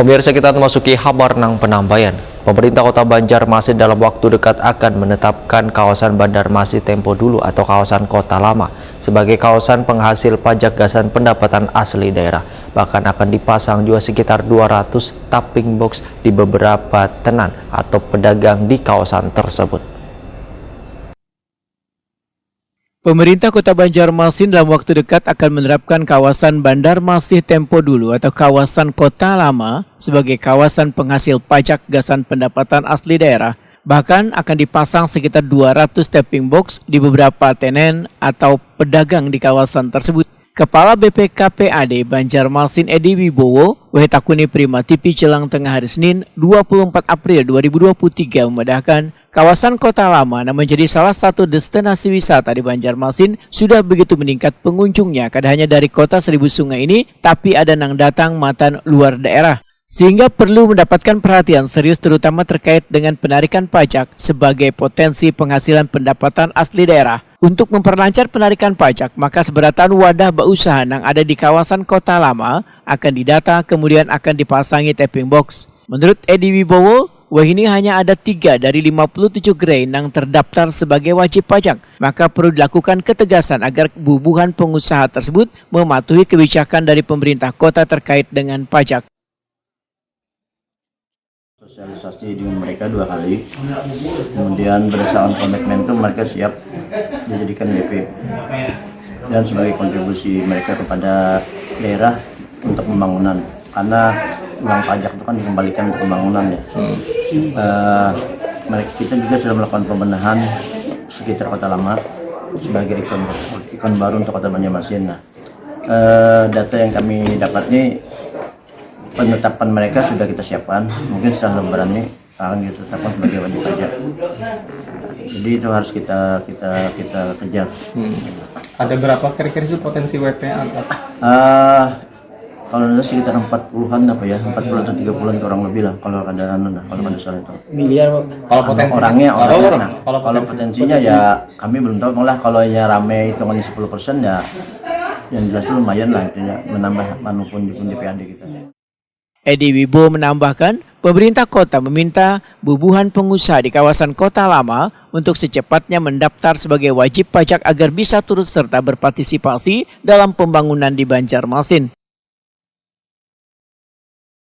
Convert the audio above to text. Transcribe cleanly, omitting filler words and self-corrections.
Pemirsa, kita memasuki kabar nang penambayan. Pemerintah Kota Banjarmasin dalam waktu dekat akan menetapkan kawasan Banjarmasin Tempo Dulu atau kawasan Kota Lama sebagai kawasan penghasil pajak gasan pendapatan asli daerah. Bahkan akan dipasang juga sekitar 200 tapping box di beberapa tenan atau pedagang di kawasan tersebut. Pemerintah Kota Banjarmasin dalam waktu dekat akan menerapkan kawasan Banjarmasin Tempo Dulu atau kawasan Kota Lama sebagai kawasan penghasil pajak gasan pendapatan asli daerah. Bahkan akan dipasang sekitar 200 tapping box di beberapa tenen atau pedagang di kawasan tersebut. Kepala BPKPAD Banjarmasin Edi Wibowo, Wehetakuni Prima TV jelang tengah hari Senin 24 April 2023 memedahkan kawasan Kota Lama yang menjadi salah satu destinasi wisata di Banjarmasin sudah begitu meningkat pengunjungnya, kada hanya dari kota Seribu Sungai ini, tapi ada yang datang matan luar daerah. Sehingga perlu mendapatkan perhatian serius terutama terkait dengan penarikan pajak sebagai potensi penghasilan pendapatan asli daerah. Untuk memperlancar penarikan pajak, maka seberatan wadah berusaha yang ada di kawasan Kota Lama akan didata kemudian akan dipasangi tapping box. Menurut Edi Wibowo, ini hanya ada 3 dari 57 gerai yang terdaftar sebagai wajib pajak. Maka perlu dilakukan ketegasan agar bubuhan pengusaha tersebut mematuhi kebijakan dari pemerintah kota terkait dengan pajak. Sosialisasi dengan mereka 2 kali, kemudian berdasarkan komitmen itu mereka siap dijadikan WP dan sebagai kontribusi mereka kepada daerah untuk pembangunan, karena uang pajak itu kan dikembalikan untuk pembangunan ya. Kita juga sudah melakukan pembenahan sekitar Kota Lama sebagai ikon baru untuk Kota Banjarmasin. Data yang kami dapat ini, penetapan mereka sudah kita siapkan, mungkin setelah lebaran ini akan kita tetapkan sebagai wajib pajak. Jadi itu harus kita kejar. Ada berapa kira-kira itu potensi WP? Kalau ada sekitar 40-an apa ya, 40 atau 30-an kurang lebih lah kalau ada salah itu. Miliar. Kalau potensi orangnya. Nah, kalau potensinya ya kami belum tahu, malah kalau ya rame hitungannya 10% ya yang jelas itu lumayan lah, itu ya, menambah manupun di PAD kita. Edi Wibowo menambahkan, pemerintah kota meminta bubuhan pengusaha di kawasan Kota Lama untuk secepatnya mendaftar sebagai wajib pajak agar bisa turut serta berpartisipasi dalam pembangunan di Banjarmasin.